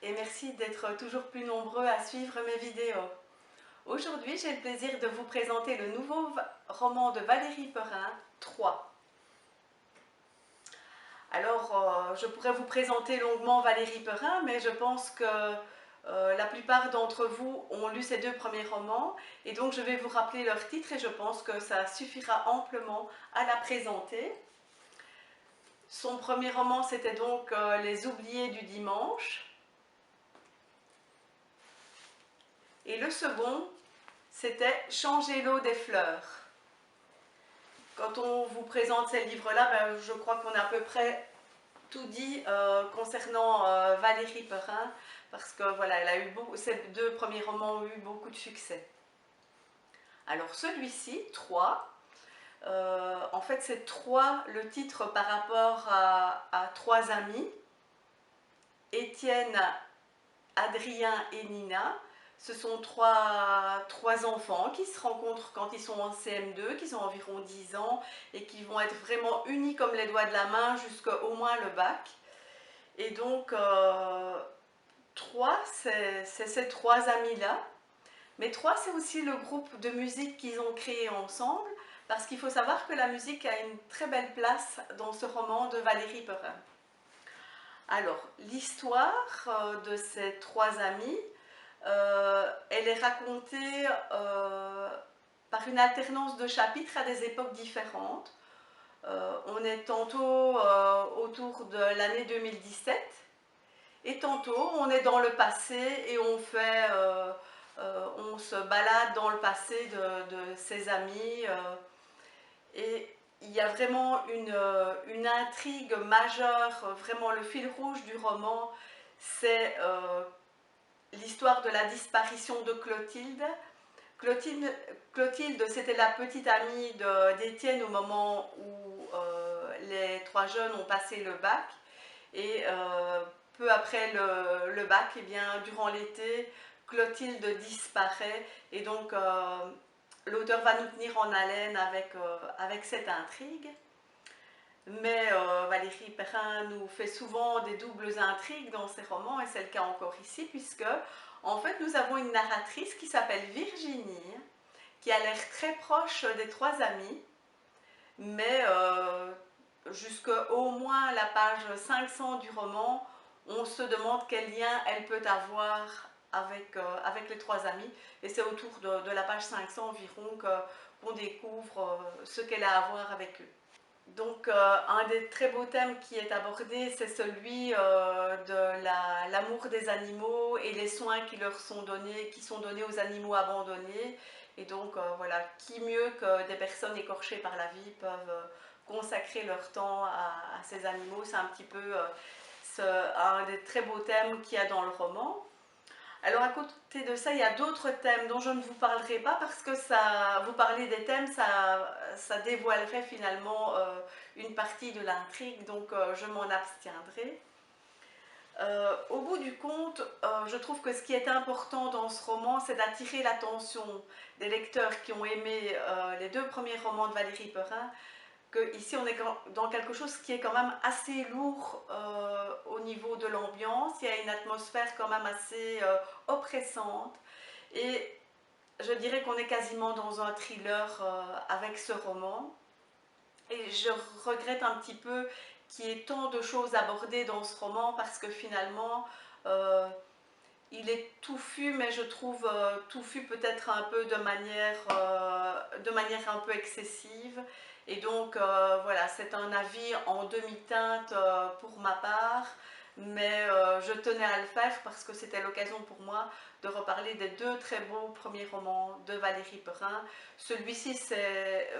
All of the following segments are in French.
et merci d'être toujours plus nombreux à suivre mes vidéos. Aujourd'hui, j'ai le plaisir de vous présenter le nouveau roman de Valérie Perrin, 3. Alors, je pourrais vous présenter longuement Valérie Perrin, mais je pense que la plupart d'entre vous ont lu ces deux premiers romans, et donc je vais vous rappeler leur titre et je pense que ça suffira amplement à la présenter. Son premier roman, c'était donc Les Oubliés du dimanche. Et le second, c'était Changer l'eau des fleurs. Quand on vous présente ces livres-là, je crois qu'on a à peu près tout dit concernant Valérie Perrin, parce que voilà, ces deux premiers romans ont eu beaucoup de succès. Alors celui-ci, 3, en fait c'est 3 le titre par rapport à 3 amis, Étienne, Adrien et Nina. Ce sont trois enfants qui se rencontrent quand ils sont en CM2, qui ont environ 10 ans et qui vont être vraiment unis comme les doigts de la main jusqu'au moins le bac. Et donc, 3, c'est ces 3 amis-là. Mais 3, c'est aussi le groupe de musique qu'ils ont créé ensemble, parce qu'il faut savoir que la musique a une très belle place dans ce roman de Valérie Perrin. Alors, l'histoire de ces 3 amis, elle est racontée par une alternance de chapitres à des époques différentes. On est tantôt autour de l'année 2017 et tantôt on est dans le passé et on se balade dans le passé de ses amis. Et il y a vraiment une intrigue majeure, vraiment le fil rouge du roman, c'est l'histoire de la disparition de Clotilde. Clotilde, c'était la petite amie d'Étienne au moment où les 3 jeunes ont passé le bac. Et peu après le bac, eh bien, durant l'été, Clotilde disparaît. Et donc, l'auteur va nous tenir en haleine avec cette intrigue. Mais Valérie Perrin nous fait souvent des doubles intrigues dans ses romans, et c'est le cas encore ici, puisque en fait nous avons une narratrice qui s'appelle Virginie, qui a l'air très proche des 3 amis, mais jusqu'au moins la page 500 du roman, on se demande quel lien elle peut avoir avec les 3 amis, et c'est autour de la page 500 environ qu'on découvre ce qu'elle a à voir avec eux. Donc un des très beaux thèmes qui est abordé, c'est celui de l'amour des animaux et les soins qui sont donnés aux animaux abandonnés. Et donc voilà, qui mieux que des personnes écorchées par la vie peuvent consacrer leur temps à ces animaux. C'est un petit peu un des très beaux thèmes qu'il y a dans le roman. Alors à côté de ça, il y a d'autres thèmes dont je ne vous parlerai pas parce que vous parler des thèmes, ça dévoilerait finalement une partie de l'intrigue, donc je m'en abstiendrai. Au bout du compte, je trouve que ce qui est important dans ce roman, c'est d'attirer l'attention des lecteurs qui ont aimé les 2 premiers romans de Valérie Perrin, qu'ici on est dans quelque chose qui est quand même assez lourd au niveau de l'ambiance. Il y a une atmosphère quand même assez oppressante, et je dirais qu'on est quasiment dans un thriller avec ce roman, et je regrette un petit peu qu'il y ait tant de choses abordées dans ce roman, parce que finalement il est touffu, mais je trouve touffu peut-être un peu de manière un peu excessive. Et donc voilà, c'est un avis en demi-teinte pour ma part, mais je tenais à le faire parce que c'était l'occasion pour moi de reparler des 2 très beaux premiers romans de Valérie Perrin. Celui-ci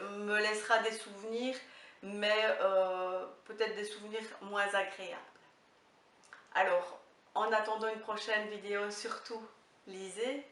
me laissera des souvenirs, mais peut-être des souvenirs moins agréables. Alors, en attendant une prochaine vidéo, surtout lisez